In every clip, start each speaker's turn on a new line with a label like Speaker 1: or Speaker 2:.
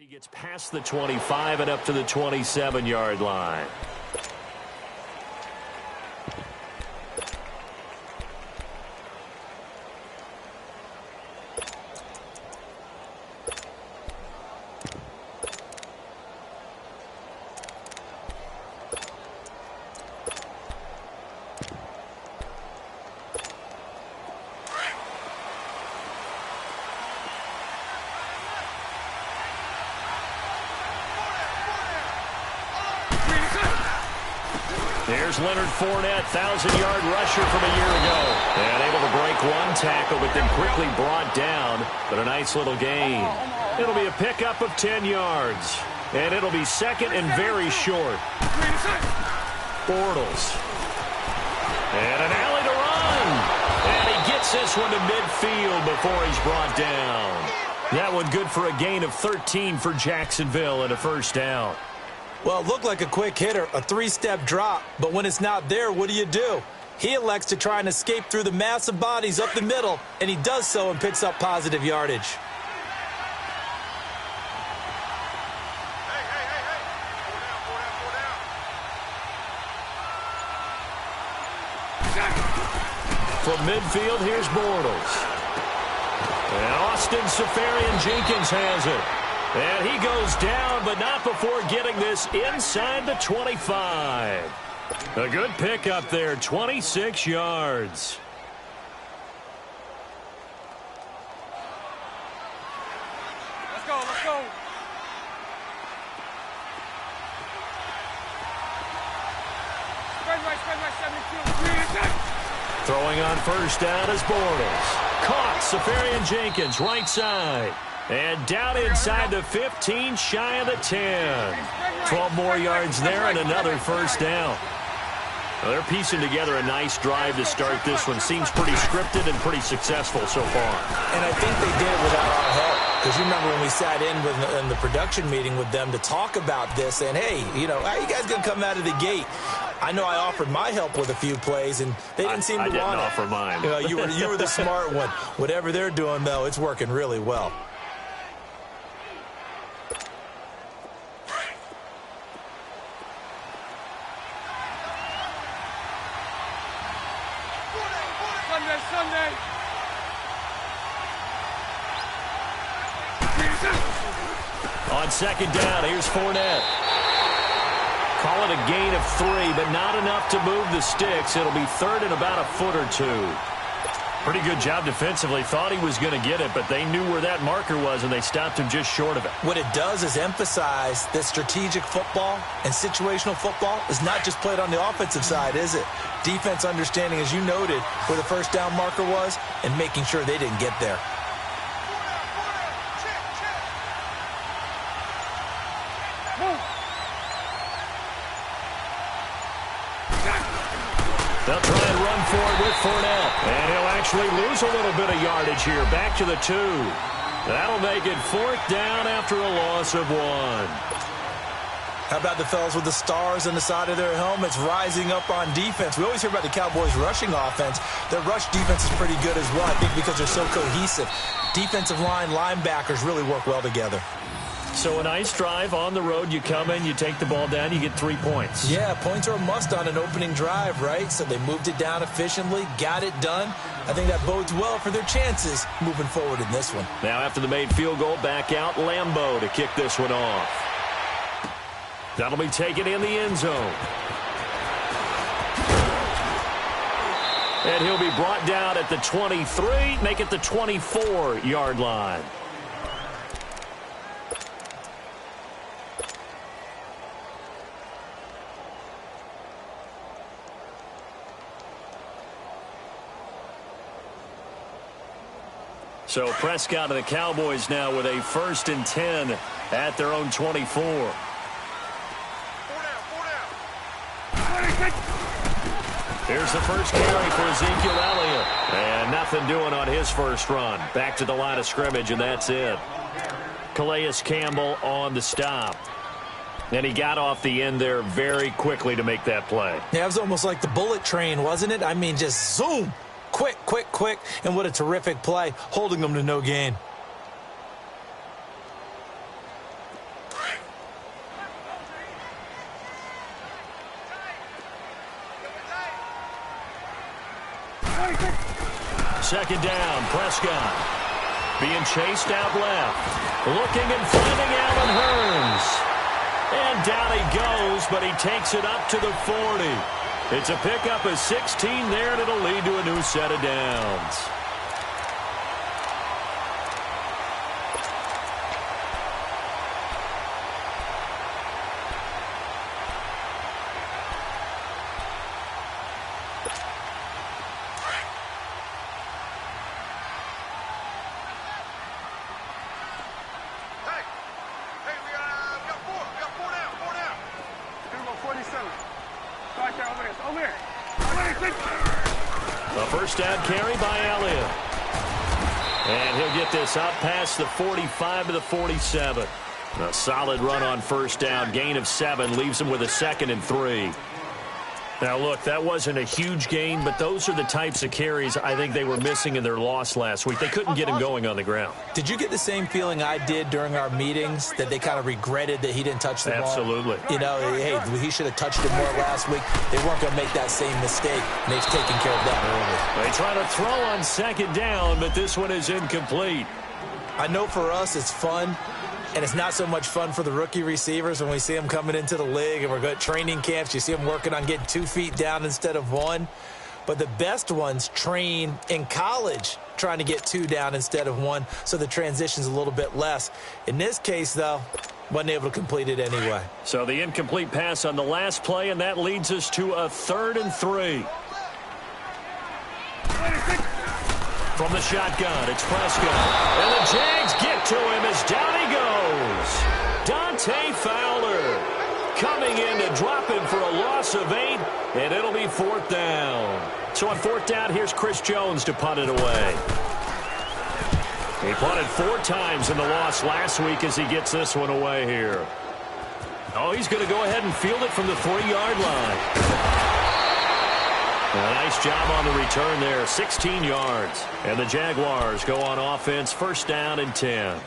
Speaker 1: He gets past the 25 and up to the 27-yard line. Here's Leonard Fournette, 1,000-yard rusher from a year ago. And able to break one tackle, but then quickly brought down. But a nice little gain. It'll be a pickup of 10 yards. And it'll be second and very short. Bortles. And an alley to run. And he gets this one to midfield before he's brought down. That one good for a gain of 13 for Jacksonville and a first down.
Speaker 2: Well, it looked like a quick hitter, a three-step drop, but when it's not there, what do? He elects to try and escape through the massive bodies up the middle, and he does so and picks up positive yardage.
Speaker 1: From midfield, here's Bortles. And Austin Seferian-Jenkins has it. And he goes down, but not before getting this inside the 25. A good pickup there, 26 yards.
Speaker 3: Let's go, let's go. Spread right, 72.
Speaker 1: Throwing on first down is Bortles. Caught, Seferian-Jenkins, right side. And down inside the 15, shy of the 10. 12 more yards there and another first down. Well, they're piecing together a nice drive to start this one. Seems pretty scripted and pretty successful so far.
Speaker 2: And I think they did it without our help. Because you remember when we sat in the production meeting with them to talk about this, and hey, you know, how you guys going to come out of the gate? I know I offered my help with a few plays, and they didn't seem to want it.
Speaker 1: I didn't offer mine.
Speaker 2: You know, you were the smart one. Whatever they're doing, though, it's working really well.
Speaker 3: Sunday.
Speaker 1: On second down, here's Fournette. Call it a gain of 3, but not enough to move the sticks. It'll be third and about a foot or two. Pretty good job defensively. Thought he was going to get it, but they knew where that marker was, and they stopped him just short of it.
Speaker 2: What it does is emphasize that strategic football and situational football is not just played on the offensive side, is it? Defense understanding, as you noted, where the first down marker was and making sure they didn't get there.
Speaker 1: They'll try and run for it with Fournette. And he'll actually lose a little bit of yardage here. Back to the 2. That'll make it fourth down after a loss of 1.
Speaker 2: How about the fellas with the stars on the side of their helmets rising up on defense? We always hear about the Cowboys' rushing offense. Their rush defense is pretty good as well, I think, because they're so cohesive. Defensive line, linebackers really work well together.
Speaker 1: So a nice drive on the road. You come in, you take the ball down, you get 3 points.
Speaker 2: Yeah, points are a must on an opening drive, right? So they moved it down efficiently, got it done. I think that bodes well for their chances moving forward in this one.
Speaker 1: Now after the made field goal, back out Lambeau to kick this one off. That'll be taken in the end zone. And he'll be brought down at the 23, make it the 24-yard line. So Prescott and the Cowboys now with a 1st and 10 at their own 24. Here's the first carry for Ezekiel Elliott. And nothing doing on his first run. Back to the line of scrimmage, and that's it. Calais Campbell on the stop. And he got off the end there very quickly to make that play.
Speaker 2: Yeah, it was almost like the bullet train, wasn't it? I mean, just zoom. Quick, quick, quick. And what a terrific play, holding them to no gain.
Speaker 1: Second down, Prescott. Being chased out left. Looking and finding Allen Hurns. And down he goes, but he takes it up to the 40. It's a pickup of 16 there, and it'll lead to a new set of downs. A first down carry by Elliott. And he'll get this up past the 45 to the 47. A solid run on first down. Gain of 7 leaves him with a 2nd and 3. Now, look, that wasn't a huge gain, but those are the types of carries I think they were missing in their loss last week. They couldn't get him going on the ground.
Speaker 2: Did you get the same feeling I did during our meetings, that they kind of regretted that he didn't touch the ball?
Speaker 1: Absolutely.
Speaker 2: You know, hey, he should have touched it more last week. They weren't going to make that same mistake, and they've taken care of that early.
Speaker 1: They try to throw on second down, but this one is incomplete.
Speaker 2: I know for us it's fun. And it's not so much fun for the rookie receivers when we see them coming into the league and we're going to training camps. You see them working on getting 2 feet down instead of 1. But the best ones train in college trying to get 2 down instead of 1, so the transition's a little bit less. In this case, though, wasn't able to complete it anyway.
Speaker 1: So the incomplete pass on the last play, and that leads us to a 3rd and 3. From the shotgun, it's Prescott. And the Jags get to him as down he goes. Dante Fowler coming in to drop him for a loss of 8, and it'll be 4th down. So on 4th down, here's Chris Jones to punt it away. He punted 4 times in the loss last week as he gets this one away here. Oh, he's going to go ahead and field it from the 3-yard line. A nice job on the return there, 16 yards. And the Jaguars go on offense, 1st down and 10.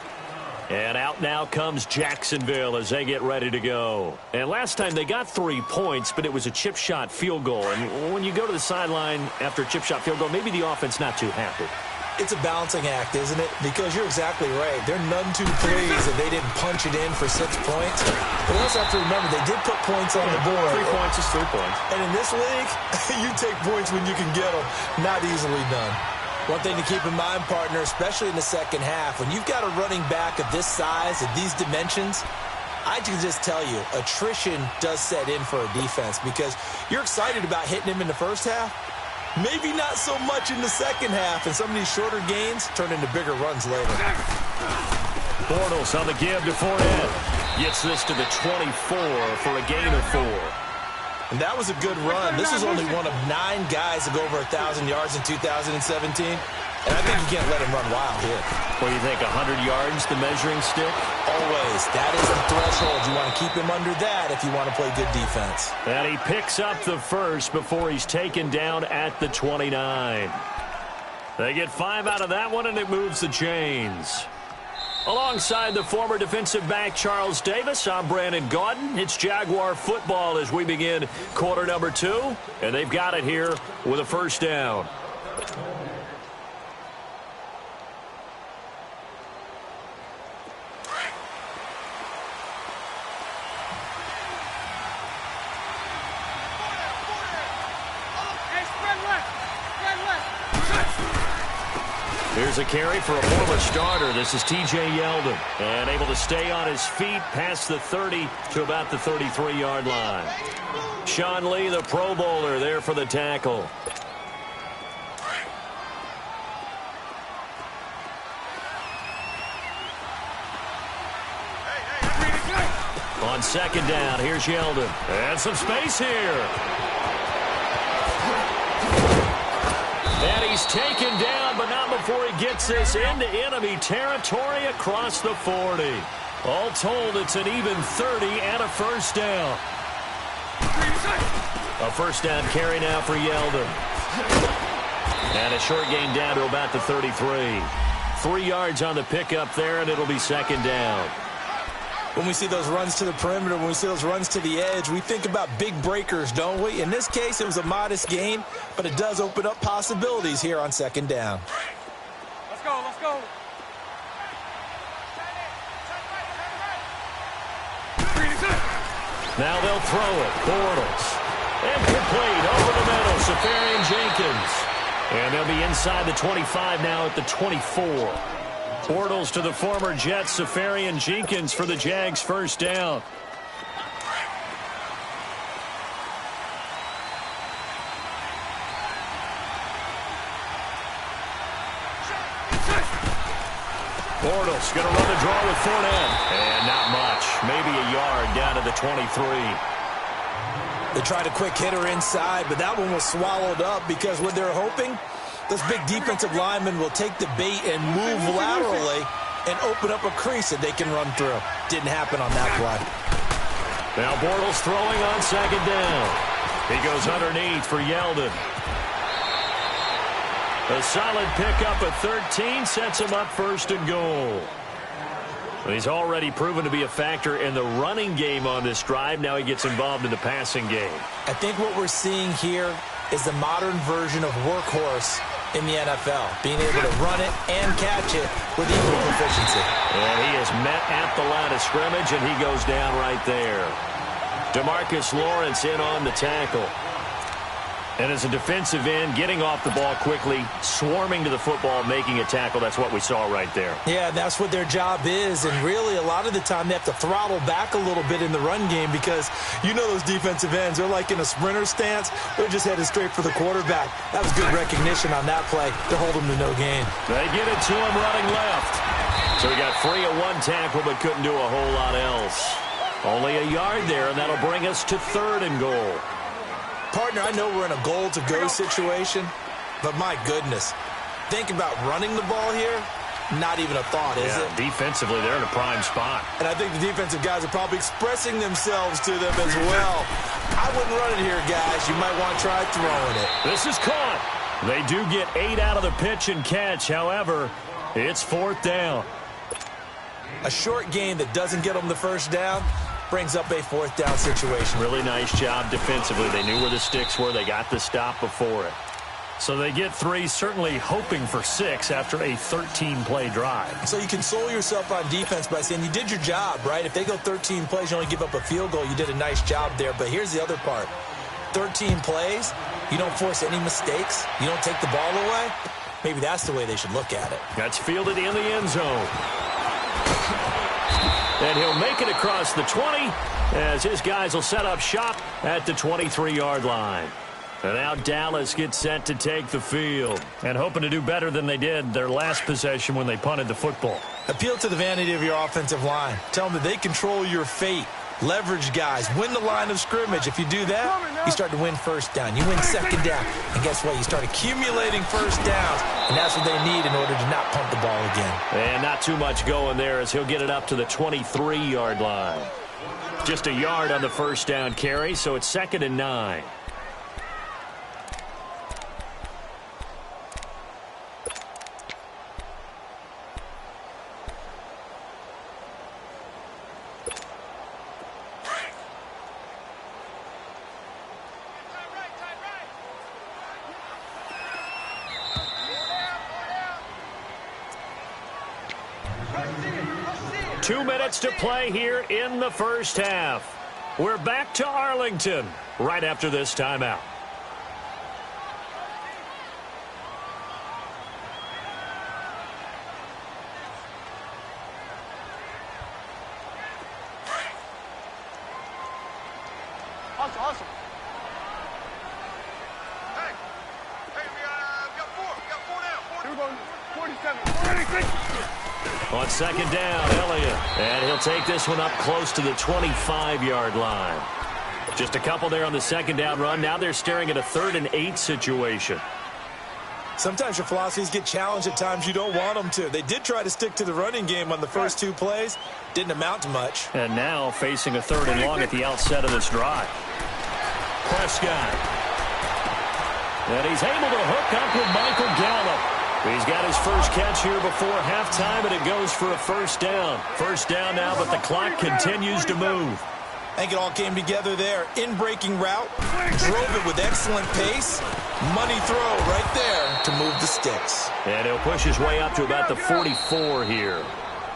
Speaker 1: And out now comes Jacksonville as they get ready to go. And last time they got 3 points, but it was a chip shot field goal. And when you go to the sideline after a chip shot field goal, maybe the offense not too happy.
Speaker 2: It's a balancing act, isn't it? Because you're exactly right. They're none too pleased that they didn't punch it in for 6 points. But we also have to remember they did put points on the board.
Speaker 1: 3 points is 3 points.
Speaker 2: And in this league, you take points when you can get them. Not easily done. One thing to keep in mind, partner, especially in the second half, when you've got a running back of this size, of these dimensions, I can just tell you, attrition does set in for a defense because you're excited about hitting him in the first half. Maybe not so much in the second half, and some of these shorter gains turn into bigger runs later.
Speaker 1: Bortles on the give to Fournette. Gets this to the 24 for a gain of 4.
Speaker 2: And that was a good run. This is only one of 9 guys to go over 1,000 yards in 2017. And I think you can't let him run wild here.
Speaker 1: What do you think, 100 yards, the measuring stick?
Speaker 2: Always. That is the threshold. You want to keep him under that if you want to play good defense.
Speaker 1: And he picks up the first before he's taken down at the 29. They get 5 out of that one, and it moves the chains. Alongside the former defensive back Charles Davis, I'm Brandon Gaudin. It's Jaguar football as we begin quarter number 2, and they've got it here with a 1st down. Here's a carry for a former starter. This is T.J. Yeldon. And able to stay on his feet past the 30 to about the 33-yard line. Sean Lee, the Pro Bowler, there for the tackle. On 2nd down, here's Yeldon. And some space here. And he's taken down, but not before he gets this into enemy territory across the 40. All told, it's an even 30 and a 1st down. A 1st down carry now for Yeldon. And a short gain down to about the 33. 3 yards on the pickup there, and it'll be 2nd down.
Speaker 2: When we see those runs to the perimeter, when we see those runs to the edge, we think about big breakers, don't we? In this case, it was a modest gain, but it does open up possibilities here on second down.
Speaker 3: Let's go, let's go.
Speaker 1: Now they'll throw it. Bortles. Incomplete over the middle. Safarian Jenkins. And they'll be inside the 25 now at the 24. Bortles to the former Jets. Safarian Jenkins for the Jags first down. Bortles going to run the draw with Fournette. And not much. Maybe a yard down to the 23.
Speaker 2: They tried a quick hitter inside, but that one was swallowed up because what they're hoping, those big defensive linemen will take the bait and move laterally and open up a crease that they can run through. Didn't happen on that play.
Speaker 1: Now Bortles throwing on second down. He goes underneath for Yeldon. A solid pickup at 13 sets him up first and goal. He's already proven to be a factor in the running game on this drive. Now he gets involved in the passing game.
Speaker 2: I think what we're seeing here is the modern version of workhorse in the NFL, being able to run it and catch it with equal proficiency.
Speaker 1: And he is met at the line of scrimmage, and he goes down right there. DeMarcus Lawrence in on the tackle. And as a defensive end, getting off the ball quickly, swarming to the football, making a tackle, that's what we saw right there.
Speaker 2: Yeah, that's what their job is. And really, a lot of the time, they have to throttle back a little bit in the run game because you know those defensive ends, they're like in a sprinter stance. They're just headed straight for the quarterback. That was good recognition on that play to hold him to no gain.
Speaker 1: They get it to him running left. So he got free of one tackle but couldn't do a whole lot else. Only a yard there, and that'll bring us to third and goal.
Speaker 2: Partner, I know we're in a goal-to-go situation, but my goodness, think about running the ball here. Not even a thought, is it?
Speaker 1: Defensively, they're in a prime spot.
Speaker 2: And I think the defensive guys are probably expressing themselves to them as well. I wouldn't run it here, guys. You might want to try throwing it.
Speaker 1: This is caught. They do get 8 out of the pitch and catch. However, it's fourth down.
Speaker 2: A short gain that doesn't get them the first down brings up a fourth down situation.
Speaker 1: Really nice job defensively. They knew where the sticks were. They got the stop before it. So they get 3, certainly hoping for 6 after a 13-play drive.
Speaker 2: So you console yourself on defense by saying you did your job, right? If they go 13 plays, you only give up a field goal, you did a nice job there. But here's the other part. 13 plays, you don't force any mistakes, you don't take the ball away. Maybe that's the way they should look at it.
Speaker 1: That's fielded in the end zone. And he'll make it across the 20 as his guys will set up shop at the 23-yard line. And now Dallas gets set to take the field and hoping to do better than they did their last possession when they punted the football.
Speaker 2: Appeal to the vanity of your offensive line. Tell them that they control your fate. Leverage guys. Win the line of scrimmage. If you do that, you start to win first down. You win second down. And guess what? You start accumulating first downs. And that's what they need in order to not punt the ball again.
Speaker 1: And not too much going there as he'll get it up to the 23-yard line. Just a yard on the first down carry, so it's 2nd and 9. Two minutes to play here in the first half. We're back to Arlington right after this timeout.
Speaker 3: Awesome. Hey, we got 4. We got 4 now. We're going 47. 46.
Speaker 1: On second down, Elliott. And he'll take this one up close to the 25-yard line. Just a couple there on the second down run. Now they're staring at a 3rd and 8 situation.
Speaker 2: Sometimes your philosophies get challenged at times you don't want them to. They did try to stick to the running game on the first 2 plays. Didn't amount to much.
Speaker 1: And now facing a 3rd and long at the outset of this drive. Prescott. And he's able to hook up with Michael Gallup. He's got his first catch here before halftime, and it goes for a first down. First down now, but the clock continues to move.
Speaker 2: I think it all came together there. In-breaking route, drove it with excellent pace. Money throw right there to move the sticks.
Speaker 1: And he'll push his way up to about the 44 here.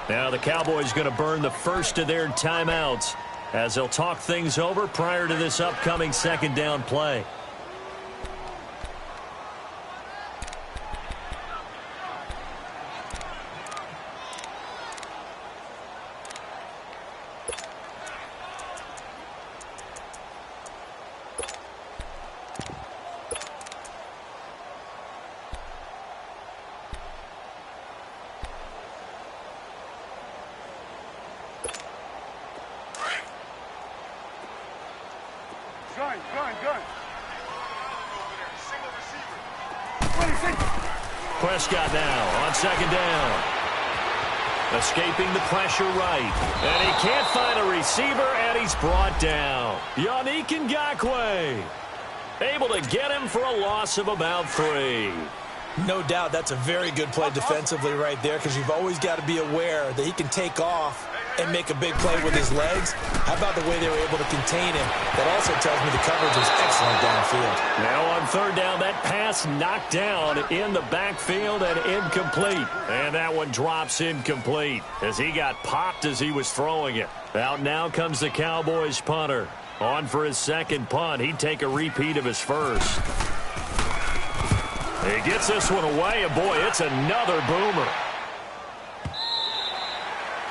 Speaker 1: Now the Cowboys going to burn the first of their timeouts as they'll talk things over prior to this upcoming second down play.
Speaker 3: Gun. Single receiver.
Speaker 1: Prescott now on second down. Escaping the pressure right. And he can't find a receiver, and he's brought down. Yannick Ngakoue able to get him for a loss of about 3.
Speaker 2: No doubt that's a very good play defensively right there, because you've always got to be aware that he can take off and make a big play with his legs. How about the way they were able to contain him? That also tells me the coverage was excellent downfield.
Speaker 1: Now on third down, that pass knocked down in the backfield and incomplete. And that one drops incomplete as he got popped as he was throwing it. Out now comes the Cowboys punter. On for his second punt. He'd take a repeat of his first. He gets this one away, and boy, it's another boomer.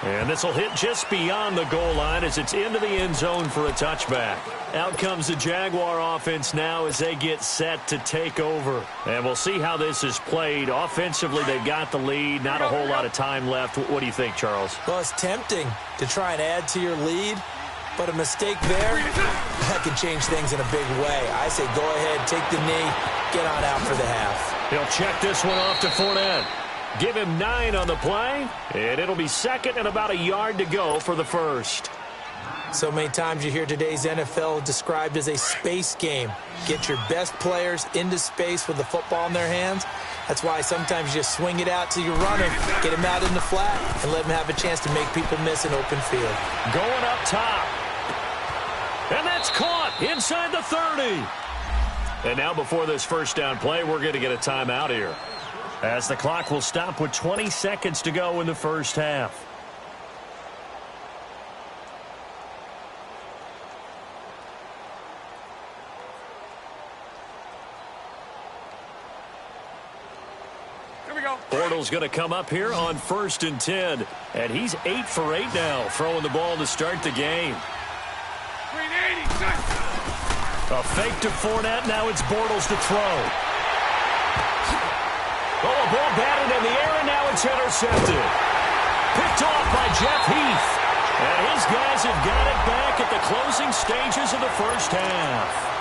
Speaker 1: And this will hit just beyond the goal line as it's into the end zone for a touchback. Out comes the Jaguar offense now as they get set to take over. And we'll see how this is played. Offensively, they've got the lead. Not a whole lot of time left. What do you think, Charles?
Speaker 2: Well, it's tempting to try and add to your lead, but a mistake there, that can change things in a big way. I say go ahead, take the knee, get on out for the half.
Speaker 1: He'll check this one off to Fournette. Give him 9 on the play, and it'll be second and about a yard to go for the first.
Speaker 2: So many times you hear today's NFL described as a space game. Get your best players into space with the football in their hands. That's why sometimes you just swing it out to your runner, get him out in the flat, and let him have a chance to make people miss an open field.
Speaker 1: Going up top. And that's caught inside the 30. And now before this first down play, we're going to get a timeout here, as the clock will stop with 20 seconds to go in the first half.
Speaker 3: Here we go.
Speaker 1: Bortles going to come up here on 1st and 10. And he's 8 for 8 now, throwing the ball to start the game.
Speaker 3: 380.
Speaker 1: A fake to Fournette. Now it's Bortles to throw. Oh, a ball batted in the air, and now it's intercepted. Picked off by Jeff Heath. And his guys have got it back at the closing stages of the first half.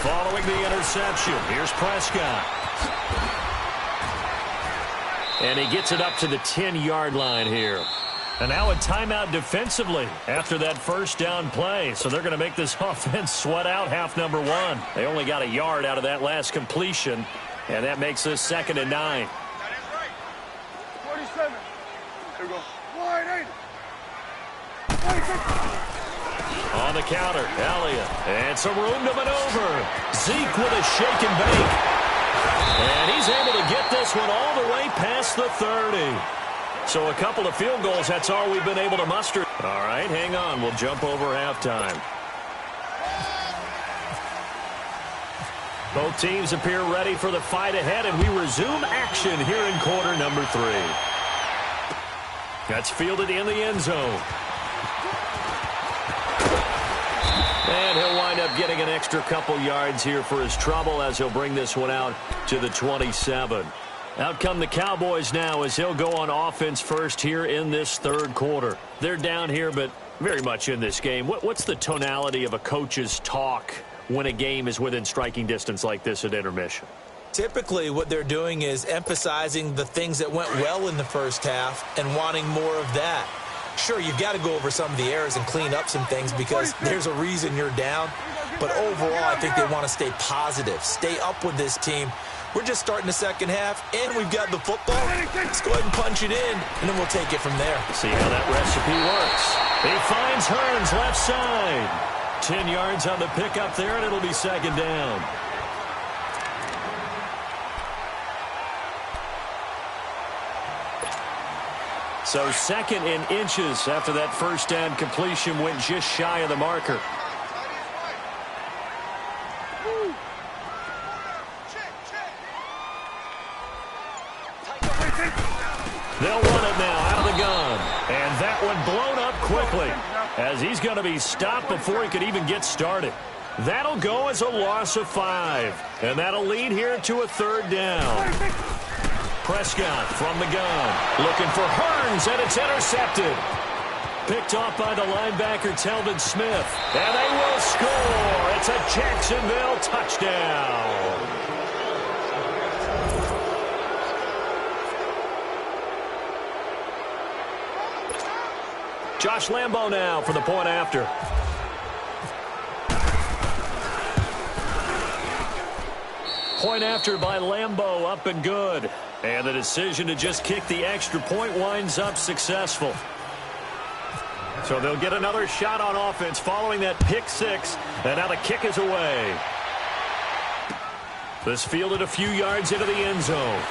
Speaker 1: Following the interception, here's Prescott. And he gets it up to the 10-yard line here. And now a timeout defensively after that first down play. So they're going to make this offense sweat out half number 1. They only got a yard out of that last completion, and that makes this 2nd and 9.
Speaker 3: 47. Here we go. Wide 8. 46.
Speaker 1: On the counter, Elliott. And some room to maneuver. Zeke with a shake and bake. And he's able to get this one all the way past the 30. So a couple of field goals, that's all we've been able to muster. All right, hang on. We'll jump over halftime. Both teams appear ready for the fight ahead, and we resume action here in quarter number 3. That's fielded in the end zone. And he'll wind up getting an extra couple yards here for his trouble as he'll bring this one out to the 27. Out come the Cowboys now as he'll go on offense first here in this third quarter. They're down here, but Very much in this game. What's the tonality of a coach's talk when a game is within striking distance like this at intermission?
Speaker 2: Typically, what they're doing is emphasizing the things that went well in the first half and wanting more of that. Sure, you've got to go over some of the errors and clean up some things because there's a reason you're down. But overall, I think they want to stay positive, stay up with this team. We're just starting the second half, and we've got the football. Let's go ahead and punch it in, and then we'll take it from there.
Speaker 1: See how that recipe works. He finds Hearns left side. 10 yards on the pickup there, and it'll be second down. So second in inches after that first down completion went just shy of the marker. They'll run it now out of the gun. And that one blown up quickly as he's going to be stopped before he could even get started. That'll go as a loss of 5. And that'll lead here to a third down. Prescott from the gun. Looking for Hearns, and it's intercepted. Picked off by the linebacker, Telvin Smith. And they will score. It's a Jacksonville touchdown. Josh Lambo now for the point after. Point after by Lambo, up and good. And the decision to just kick the extra point winds up successful. So they'll get another shot on offense following that pick 6. And now the kick is away. This fielded a few yards into the end zone.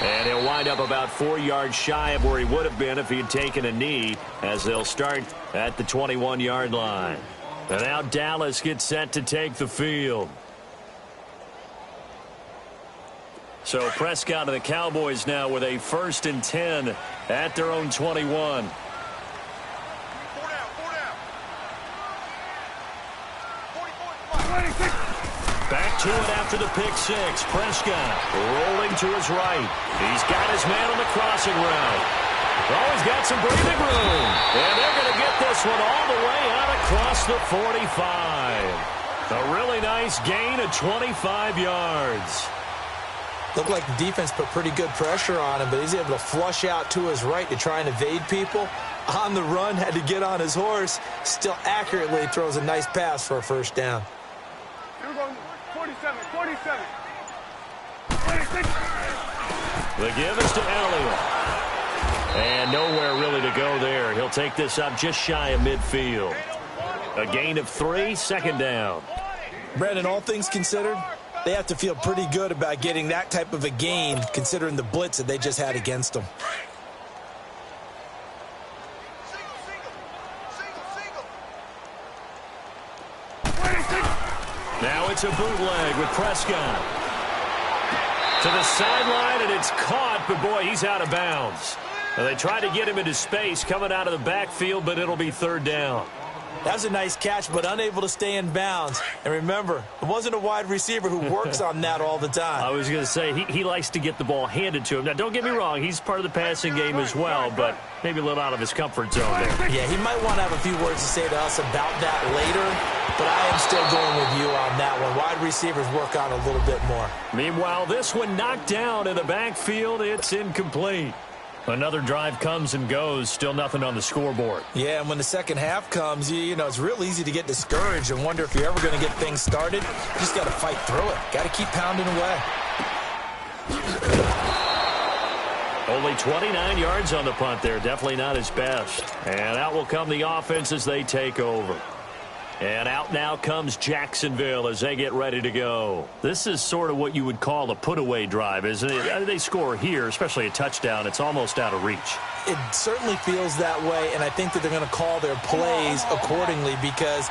Speaker 1: And he'll wind up about 4 yards shy of where he would have been if he had taken a knee, as they'll start at the 21-yard line. And now Dallas gets set to take the field. So Prescott and the Cowboys now with a 1st and 10 at their own 21. Back to it after the pick 6. Prescott rolling to his right. He's got his man on the crossing route. Oh, he's got some breathing room. And they're going to get this one all the way out across the 45. A really nice gain of 25 yards.
Speaker 2: Looked like the defense put pretty good pressure on him, but he's able to flush out to his right to try and evade people. On the run, had to get on his horse. Still accurately throws a nice pass for a first down.
Speaker 3: 47, 47.
Speaker 1: The give is to Elliott. And nowhere really to go there. He'll take this up just shy of midfield. A gain of 3, second down.
Speaker 2: Brandon, all things considered, they have to feel pretty good about getting that type of a gain, considering the blitz that they just had against them.
Speaker 1: Now it's a bootleg with Prescott. To the sideline, and it's caught, but boy, he's out of bounds. Now, they tried to get him into space coming out of the backfield, but it'll be third down.
Speaker 2: That was a nice catch, but unable to stay in bounds. And remember, it wasn't a wide receiver who works on that all the time.
Speaker 1: I was going to say, he likes to get the ball handed to him. Now, don't get me wrong, he's part of the passing game as well, but maybe a little out of his comfort zone there.
Speaker 2: Yeah, he might want to have a few words to say to us about that later, but I am still going with you on that one. Wide receivers work on a little bit more.
Speaker 1: Meanwhile, this one knocked down in the backfield. It's incomplete. Another drive comes and goes, still nothing on the scoreboard.
Speaker 2: Yeah, and when the second half comes, you know, it's real easy to get discouraged and wonder if you're ever going to get things started. You just got to fight through it. Got to keep pounding away.
Speaker 1: Only 29 yards on the punt there. Definitely not his best. And out will come the offense as they take over. And out now comes Jacksonville as they get ready to go. This is sort of what you would call a put-away drive, isn't it? They score here, especially a touchdown. It's almost out of reach.
Speaker 2: It certainly feels that way, and I think that they're going to call their plays accordingly because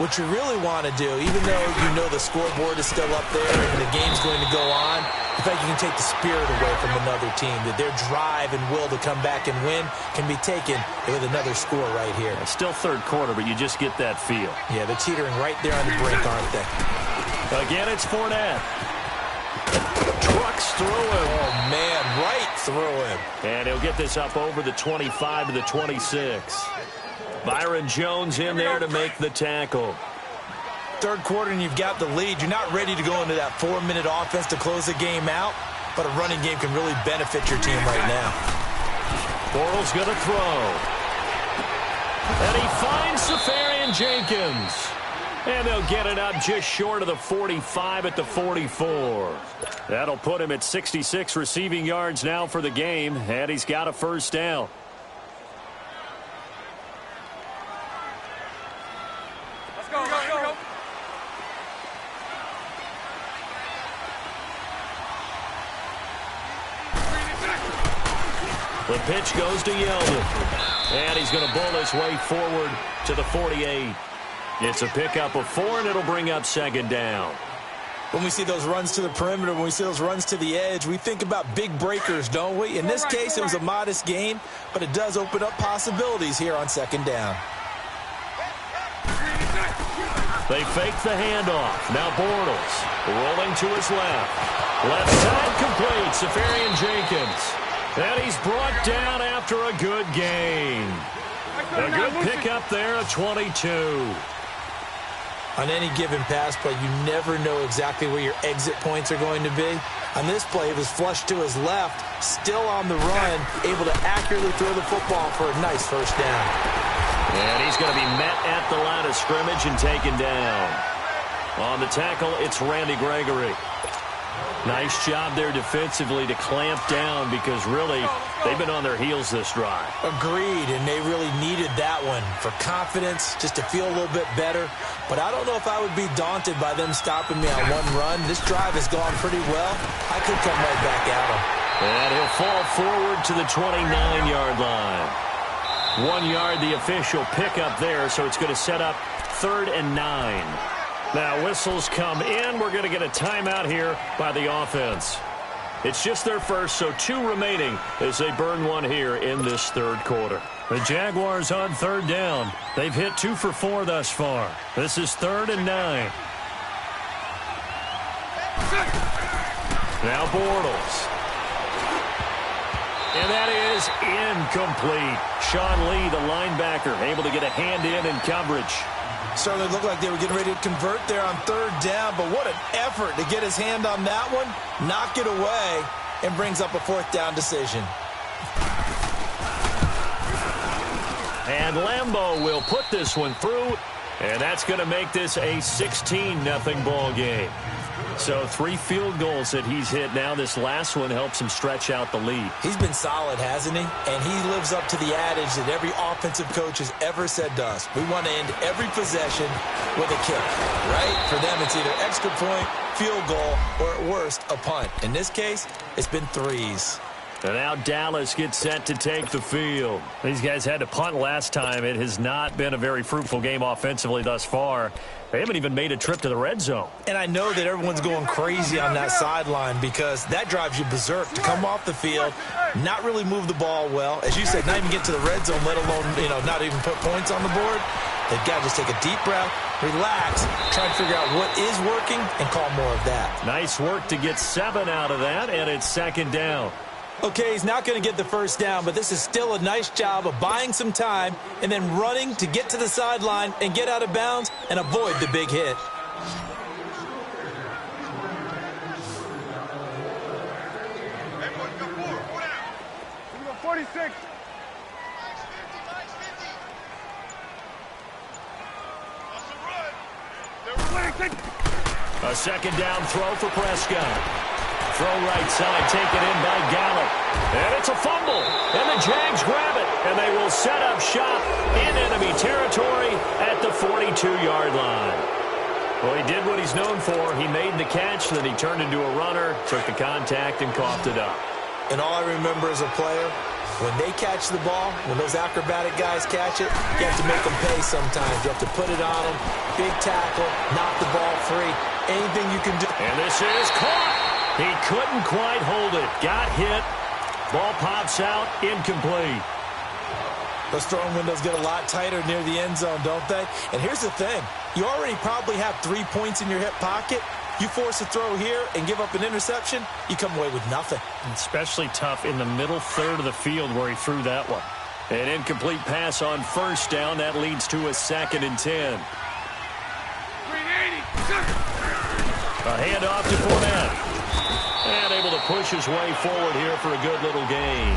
Speaker 2: what you really want to do, even though you know the scoreboard is still up there and the game's going to go on, in fact, you can take the spirit away from another team, that their drive and will to come back and win can be taken with another score right here.
Speaker 1: It's still third quarter, but you just get that feel.
Speaker 2: Yeah, they're teetering right there on the brink, aren't they?
Speaker 1: Again, it's Fournette. Trucks through him.
Speaker 2: Oh, man, right throw in.
Speaker 1: And he'll get this up over the 25 to the 26. Byron Jones in there to make the tackle.
Speaker 2: Third quarter and you've got the lead. You're not ready to go into that 4-minute offense to close the game out, but a running game can really benefit your team right now.
Speaker 1: Bortles going to throw. And he finds Safarian Jenkins. And they'll get it up just short of the 45 at the 44. That'll put him at 66 receiving yards now for the game, and he's got a first down.
Speaker 3: Let's go, let's go.
Speaker 1: The pitch goes to Yeldon. And he's going to bowl his way forward to the 48. It's a pickup of 4, and it'll bring up second down.
Speaker 2: When we see those runs to the perimeter, when we see those runs to the edge, we think about big breakers, don't we? In this case, it was a modest gain, but it does open up possibilities here on second down.
Speaker 1: They fake the handoff. Now Bortles rolling to his left. Left side complete. Safarian Jenkins. And he's brought down after a good gain. A good pickup there at 22.
Speaker 2: On any given pass play, you never know exactly where your exit points are going to be. On this play, it was flushed to his left, still on the run, able to accurately throw the football for a nice first down.
Speaker 1: And he's going to be met at the line of scrimmage and taken down. On the tackle, it's Randy Gregory. Nice job there defensively to clamp down because really they've been on their heels this drive.
Speaker 2: Agreed, and they really needed that one for confidence, just to feel a little bit better. But I don't know if I would be daunted by them stopping me on one run. This drive has gone pretty well. I could come right back at him.
Speaker 1: And he'll fall forward to the 29-yard line. 1 yard, the official pickup there, so it's going to set up 3rd and 9. Now, whistles come in. We're going to get a timeout here by the offense. It's just their first, so 2 remaining as they burn one here in this third quarter. The Jaguars on 3rd down. They've hit 2 for 4 thus far. This is 3rd and 9. Now Bortles. And that is incomplete. Sean Lee, the linebacker, able to get a hand in coverage.
Speaker 2: Certainly looked like they were getting ready to convert there on 3rd down, but what an effort to get his hand on that one, knock it away, and brings up a 4th down decision.
Speaker 1: And Lambeau will put this one through, and that's going to make this a 16-0 ball game. So 3 field goals that he's hit now. This last one helps him stretch out the lead.
Speaker 2: He's been solid, hasn't he? And he lives up to the adage that every offensive coach has ever said to us. We want to end every possession with a kick, right? For them, it's either extra point, field goal, or at worst, a punt. In this case, it's been 3s.
Speaker 1: And now Dallas gets set to take the field. These guys had to punt last time. It has not been a very fruitful game offensively thus far. They haven't even made a trip to the red zone.
Speaker 2: And I know that everyone's going crazy on that sideline because that drives you berserk to come off the field, not really move the ball well. As you said, not even get to the red zone, let alone, not even put points on the board. They've got to just take a deep breath, relax, try to figure out what is working, and call more of that.
Speaker 1: Nice work to get 7 out of that, and it's 2nd down.
Speaker 2: Okay, he's not going to get the first down, but this is still a nice job of buying some time and then running to get to the sideline and get out of bounds and avoid the big hit.
Speaker 3: Hey, boys, we got 4 down. We got 46. Max 50. That's a run. They're running.
Speaker 1: A 2nd down throw for Prescott. Throw right side, taken in by Gallup. And it's a fumble. And the Jags grab it. And they will set up shop in enemy territory at the 42-yard line. Well, he did what he's known for. He made the catch, then he turned into a runner, took the contact, and coughed it up.
Speaker 2: And all I remember as a player, when they catch the ball, when those acrobatic guys catch it, you have to make them pay sometimes. You have to put it on them. Big tackle, knock the ball free. Anything you can do.
Speaker 1: And this is caught. He couldn't quite hold it. Got hit. Ball pops out. Incomplete.
Speaker 2: Those throwing windows get a lot tighter near the end zone, don't they? And here's the thing. You already probably have 3 points in your hip pocket. You force a throw here and give up an interception, you come away with nothing.
Speaker 1: Especially tough in the middle third of the field where he threw that one. An incomplete pass on first down. That leads to a 2nd and 10. A handoff to Fournette. And able to push his way forward here for a good little gain.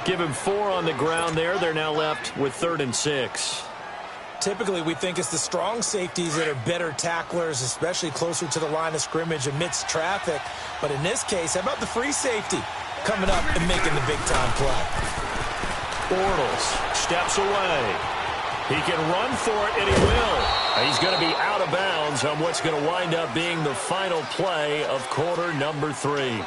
Speaker 1: Give him 4 on the ground there. They're now left with 3rd and 6.
Speaker 2: Typically, we think it's the strong safeties that are better tacklers, especially closer to the line of scrimmage amidst traffic. But in this case, how about the free safety coming up and making the big-time play?
Speaker 1: Bortles steps away. He can run for it, and he will. He's going to be out of bounds on what's going to wind up being the final play of quarter number 3.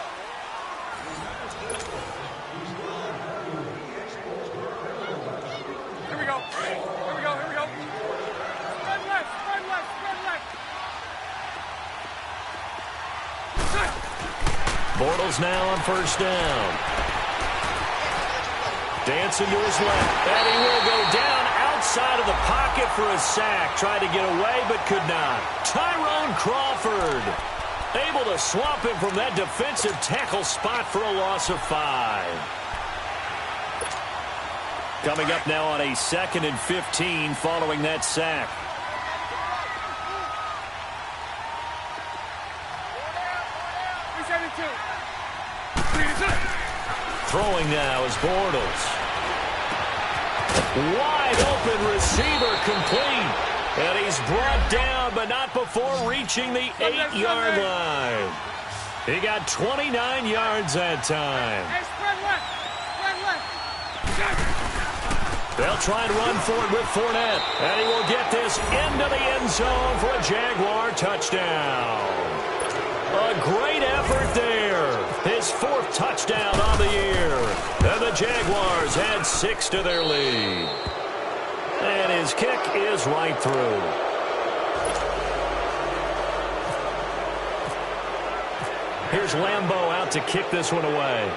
Speaker 1: Bortles now on first down. Dancing to his left, and he will go down outside of the pocket for a sack. Tried to get away, but could not. Tyrone Crawford able to swamp him from that defensive tackle spot for a loss of 5. Coming up now on a 2nd and 15 following that sack. Throwing now is Bortles. Wide open receiver complete. And he's brought down, but not before reaching the 8-yard line. He got 29 yards that time. They'll try and run for it with Fournette. And he will get this into the end zone for a Jaguar touchdown. A great effort there. His 4th touchdown on the year. And the Jaguars add 6 to their lead. And his kick is right through. Here's Lambeau out to kick this one away.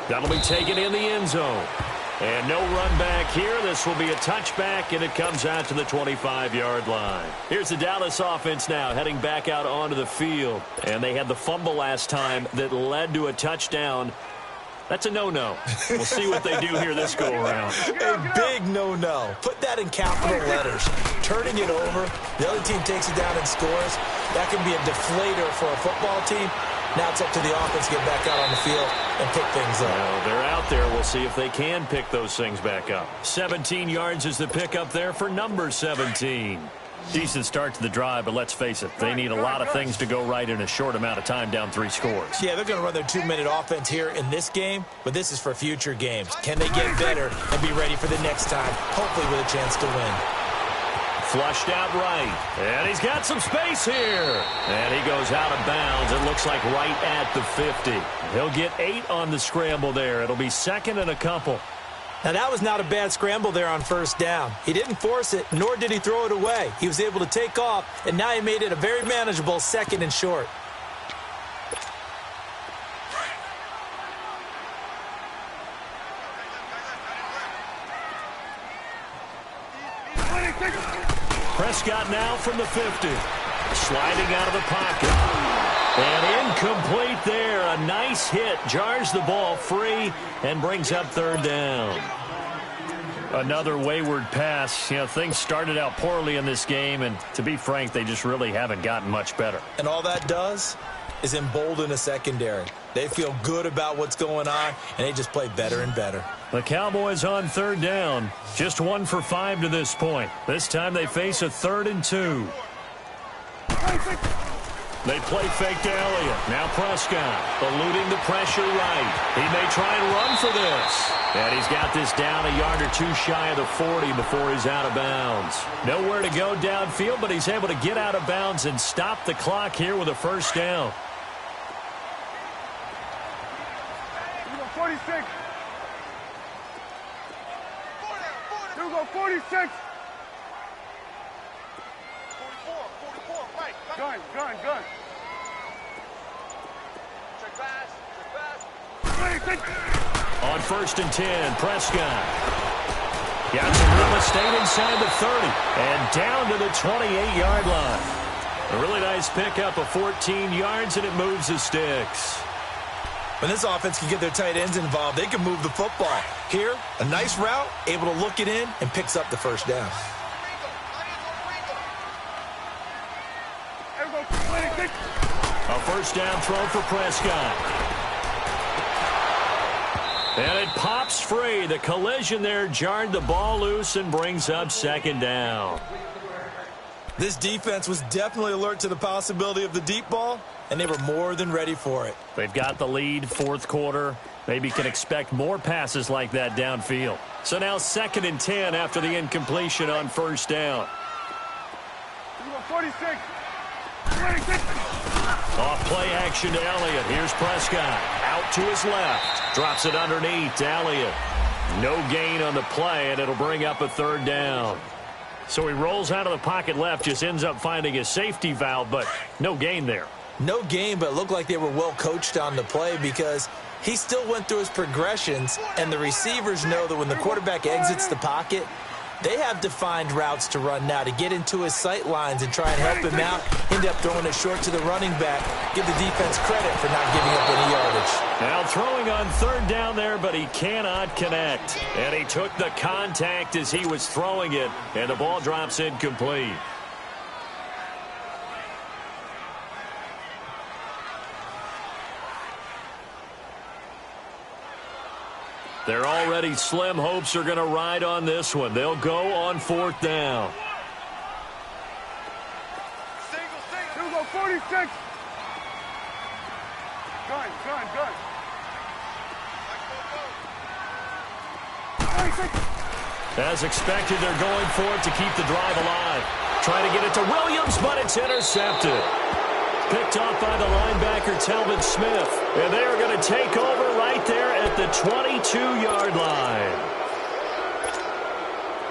Speaker 1: That'll be taken in the end zone. And no run back here. This will be a touchback, and it comes out to the 25-yard line. Here's the Dallas offense now heading back out onto the field. And they had the fumble last time that led to a touchdown. That's a no-no. We'll see what they do here this go-around.
Speaker 2: A big no-no. Put that in capital letters. Turning it over, the other team takes it down and scores. That can be a deflator for a football team. Now it's up to the offense to get back out on the field and pick things up.
Speaker 1: Well, they're out there. We'll see if they can pick those things back up. 17 yards is the pickup there for number 17. Decent start to the drive, but let's face it, they need a lot of things to go right in a short amount of time, down 3 scores.
Speaker 2: Yeah, they're going to run their 2-minute offense here in this game, but this is for future games. Can they get better and be ready for the next time, hopefully with a chance to win?
Speaker 1: Flushed out right, and he's got some space here. And he goes out of bounds, it looks like right at the 50. He'll get 8 on the scramble there. It'll be 2nd and a couple.
Speaker 2: Now, that was not a bad scramble there on first down. He didn't force it, nor did he throw it away. He was able to take off, and now he made it a very manageable 2nd and short.
Speaker 1: Prescott now from the 50. Sliding out of the pocket. And incomplete there. A nice hit. Jars the ball free and brings up 3rd down. Another wayward pass. You know, things started out poorly in this game, and to be frank, they just really haven't gotten much better.
Speaker 2: And all that does is embolden a secondary. They feel good about what's going on, and they just play better and better.
Speaker 1: The Cowboys on 3rd down. Just 1 for 5 to this point. This time they face a 3rd and 2. They play fake to Elliott. Now Prescott eluding the pressure right. He may try and run for this. And he's got this down a yard or 2 shy of the 40 before he's out of bounds. Nowhere to go downfield, but he's able to get out of bounds and stop the clock here with a 1st down.
Speaker 3: 46. Here we go, 46. 44, right. Gun. Check pass.
Speaker 1: On 1st and 10, Prescott. Got some real estate inside the 30 and down to the 28-yard line. A really nice pickup of 14 yards, and it moves the sticks.
Speaker 2: When this offense can get their tight ends involved, they can move the football. Here, a nice route, able to look it in, and picks up the first down.
Speaker 1: A first down throw for Prescott. And it pops free. The collision there jarred the ball loose and brings up second down.
Speaker 2: This defense was definitely alert to the possibility of the deep ball, and they were more than ready for it.
Speaker 1: They've got the lead, fourth quarter. Maybe can expect more passes like that downfield. So now 2nd and 10 after the incompletion on first down.
Speaker 3: 46.
Speaker 1: Off play action to Elliott. Here's Prescott. Out to his left. Drops it underneath to Elliott. No gain on the play, and it'll bring up a third down. So he rolls out of the pocket left, just ends up finding a safety valve, but no gain there.
Speaker 2: No gain, but it looked like they were well coached on the play because he still went through his progressions, and the receivers know that when the quarterback exits the pocket, they have defined routes to run now to get into his sight lines and try and help him out. End up throwing it short to the running back. Give the defense credit for not giving up any yardage.
Speaker 1: Now throwing on third down there, but he cannot connect. And he took the contact as he was throwing it, and the ball drops incomplete. They're already slim hopes are going to ride on this one. They'll go on fourth down.
Speaker 3: Here we go, 46. Gun. 46.
Speaker 1: As expected, they're going for it to keep the drive alive. Trying to get it to Williams, but it's intercepted. Picked off by the linebacker, Telvin Smith. And they are going to take over right there at the 22-yard line.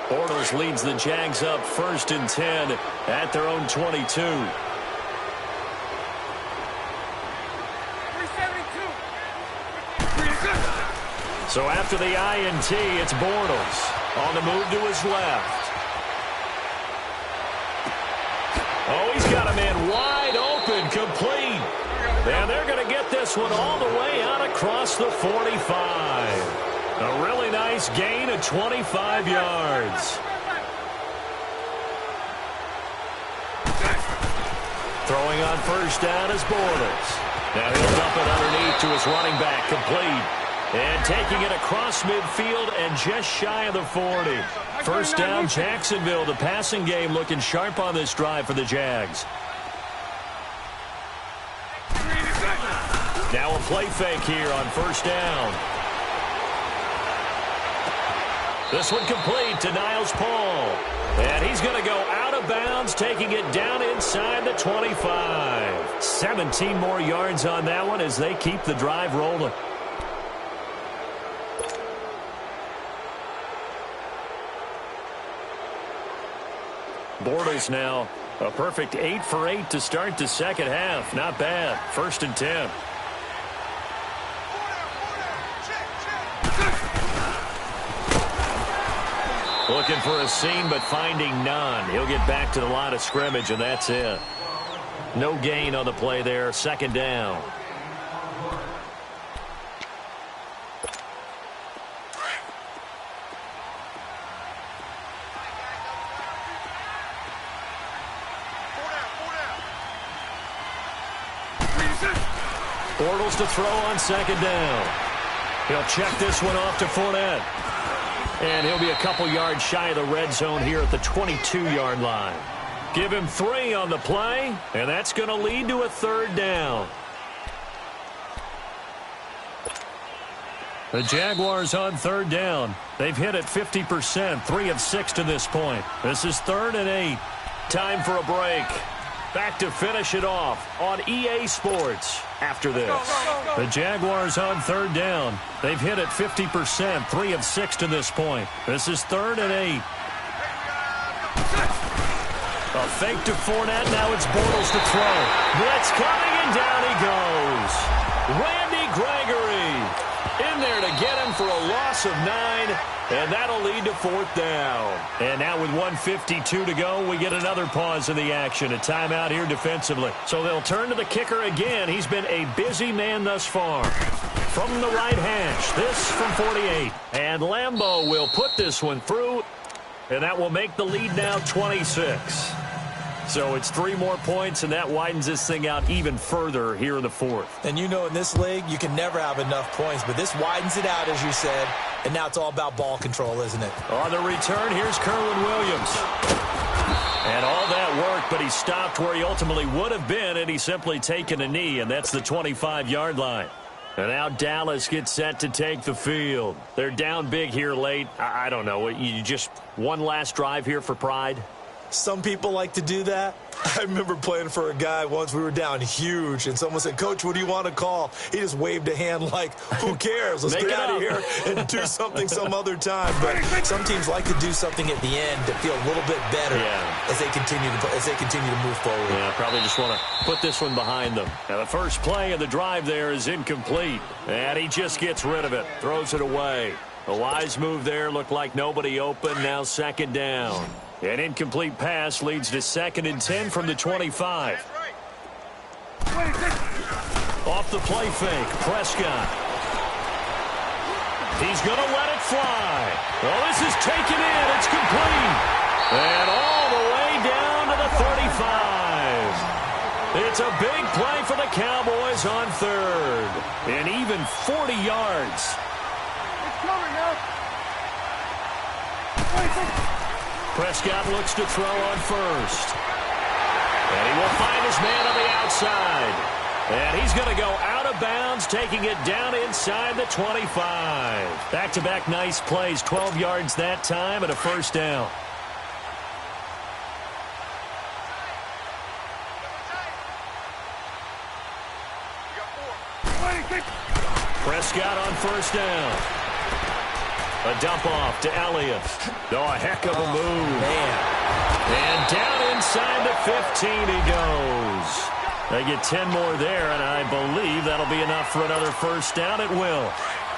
Speaker 1: Bortles leads the Jags up 1st and 10 at their own 22.
Speaker 3: 372.
Speaker 1: So after the INT, it's Bortles on the move to his left. Oh, he's got a man wide open, complete. And they're going to get this one all the way out across the 45. A really nice gain of 25 yards. Throwing on first down is Bortles. Now he'll dump it underneath to his running back, complete. And taking it across midfield and just shy of the 40. First down, Jacksonville. The passing game looking sharp on this drive for the Jags. Now a play fake here on first down. This one complete to Niles Paul. And he's going to go out of bounds, taking it down inside the 25. 17 more yards on that one as they keep the drive rolling. Bortles now a perfect 8 for 8 to start the second half. Not bad. 1st and 10. Looking for a seam, but finding none. He'll get back to the line of scrimmage, and that's it. No gain on the play there. 2nd down. Bortles to throw on 2nd down. He'll check this one off to Fournette. And he'll be a couple yards shy of the red zone here at the 22-yard line. Give him 3 on the play, and that's going to lead to a 3rd down. The Jaguars on 3rd down. They've hit it 50%, 3 of 6 to this point. This is 3rd and 8. Time for a break. Back to finish it off on EA Sports after this. The Jaguars on 3rd down. They've hit it 50%, 3 of 6 to this point. This is 3rd and 8. A fake to Fournette. Now it's Bortles to throw. Blitz coming, and down he goes. Randy Gregory in there to get him for a loss of 9, and that'll lead to 4th down. And now with 1:52 to go, we get another pause in the action, a timeout here defensively. So they'll turn to the kicker again. He's been a busy man thus far. From the right hash, this from 48. And Lambeau will put this one through, and that will make the lead now 26. So it's 3 more points, and that widens this thing out even further here in the 4th.
Speaker 2: And you know in this league, you can never have enough points, but this widens it out, as you said, and now it's all about ball control, isn't it?
Speaker 1: On the return, here's Kerwin Williams. And all that work, but he stopped where he ultimately would have been, and he's simply taken a knee, and that's the 25-yard line. And now Dallas gets set to take the field. They're down big here late. I don't know. You just one last drive here for pride?
Speaker 2: Some people like to do that. I remember playing for a guy once. We were down huge, and someone said, "Coach, what do you want to call?" He just waved a hand like, who cares? Let's get out of here and do something some other time. But some teams like to do something at the end to feel a little bit better as they continue to move forward.
Speaker 1: Yeah, probably just want to put this one behind them. Now the first play of the drive there is incomplete, and he just gets rid of it, throws it away. A wise move there, looked like nobody open, now 2nd down. An incomplete pass leads to 2nd and 10 from the 25. Off the play fake, Prescott. He's going to let it fly. Well, this is taken in. It's complete. And all the way down to the 35. It's a big play for the Cowboys on 3rd. And even 40 yards.
Speaker 3: It's coming now.
Speaker 1: Prescott looks to throw on 1st. And he will find his man on the outside. And he's going to go out of bounds, taking it down inside the 25. Back-to-back nice plays, 12 yards that time and a 1st down. Prescott on 1st down. A dump off to Elliott. Oh, a heck of a move.
Speaker 2: Man.
Speaker 1: And down inside the 15 he goes. They get 10 more there, and I believe that'll be enough for another 1st down. It will.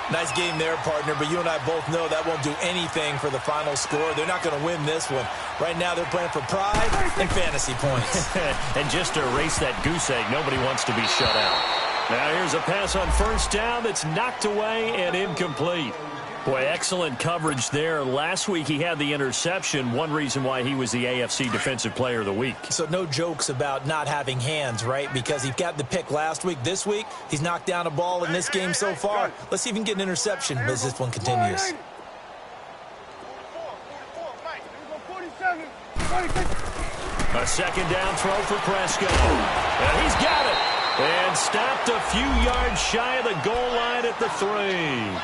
Speaker 2: Nice game there, partner, but you and I both know that won't do anything for the final score. They're not going to win this one. Right now they're playing for pride and fantasy points.
Speaker 1: And just to erase that goose egg, nobody wants to be shut out. Now here's a pass on 1st down that's knocked away and incomplete. Boy, excellent coverage there. Last week he had the interception, one reason why he was the AFC Defensive Player of the Week.
Speaker 2: So no jokes about not having hands, right? Because he got the pick last week. This week, he's knocked down a ball in this game so far. Let's see if he can get an interception as this one continues.
Speaker 1: A 2nd down throw for Prescott. And he's got it. And stopped a few yards shy of the goal line at the 3.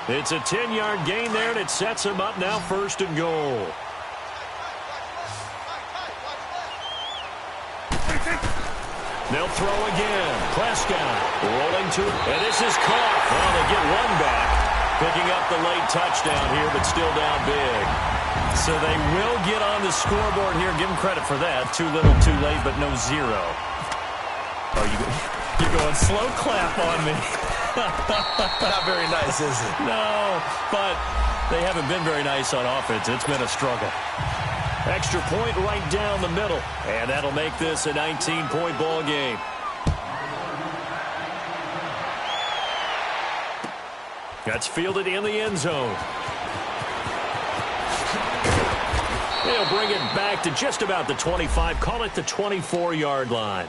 Speaker 1: It's a 10-yard gain there, and it sets him up now 1st and goal. They'll throw again. Prescott rolling to it, and this is caught. Well, they get one back, picking up the late touchdown here, but still down big. So they will get on the scoreboard here. Give them credit for that. Too little, too late, but no 0. Oh, you're going slow clap on me.
Speaker 2: Not very nice, is it?
Speaker 1: No, but they haven't been very nice on offense. It's been a struggle. Extra point right down the middle, and that'll make this a 19-point ball game. That's fielded in the end zone. They'll bring it back to just about the 25, call it the 24-yard line.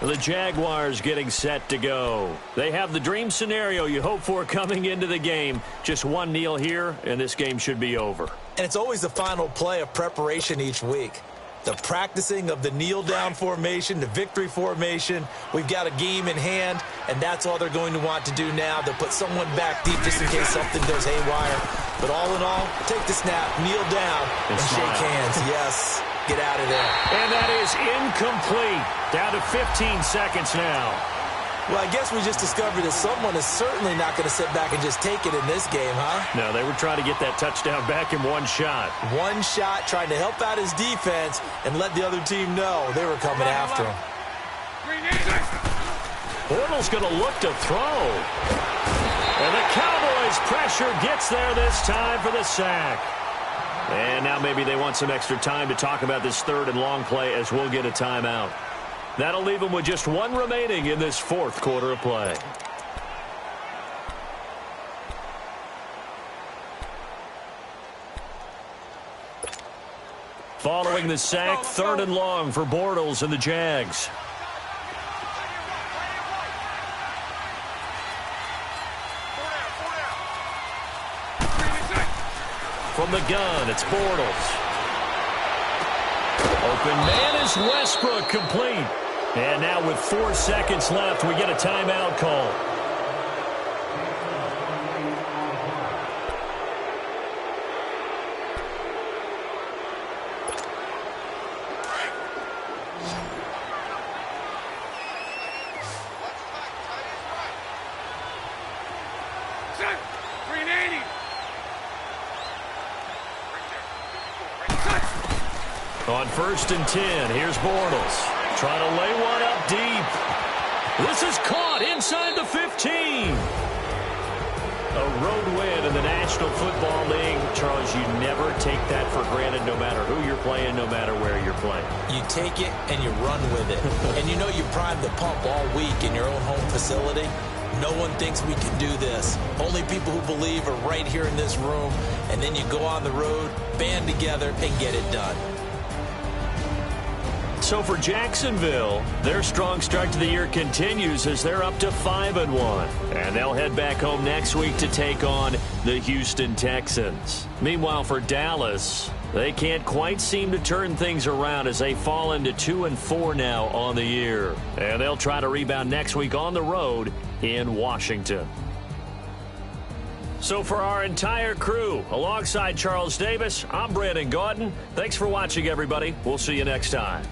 Speaker 1: The Jaguars getting set to go. They have the dream scenario you hope for coming into the game. Just one kneel here, and this game should be over.
Speaker 2: And it's always the final play of preparation each week. The practicing of the kneel-down formation, the victory formation. We've got a game in hand, and that's all they're going to want to do now. They'll put someone back deep just in case something goes haywire. But all in all, take the snap, kneel down, and shake hands. Yes. Get out of there.
Speaker 1: And that is incomplete. Down to 15 seconds now.
Speaker 2: Well, I guess we just discovered that someone is certainly not going to sit back and just take it in this game, huh?
Speaker 1: No, they were trying to get that touchdown back in one shot.
Speaker 2: One shot, trying to help out his defense and let the other team know they were coming after him.
Speaker 1: Bortles going to look to throw. And the Cowboys' pressure gets there this time for the sack. And now maybe they want some extra time to talk about this third and long play as we'll get a timeout. That'll leave them with just one remaining in this fourth quarter of play. Following the sack, third and long for Bortles and the Jags. From the gun, it's Bortles. Open man is Westbrook, complete. And now with 4 seconds left, we get a timeout call. On 1st and 10, here's Bortles. Trying to lay one up deep. This is caught inside the 15. A road win in the National Football League. Charles, you never take that for granted no matter who you're playing, no matter where you're playing.
Speaker 2: You take it and you run with it. And you know you primed the pump all week in your own home facility. No one thinks we can do this. Only people who believe are right here in this room. And then you go on the road, band together, and get it done.
Speaker 1: So for Jacksonville, their strong start to the year continues as they're up to 5-1. And they'll head back home next week to take on the Houston Texans. Meanwhile, for Dallas, they can't quite seem to turn things around as they fall into 2-4 now on the year. And they'll try to rebound next week on the road in Washington. So for our entire crew, alongside Charles Davis, I'm Brandon Gaudin. Thanks for watching, everybody. We'll see you next time.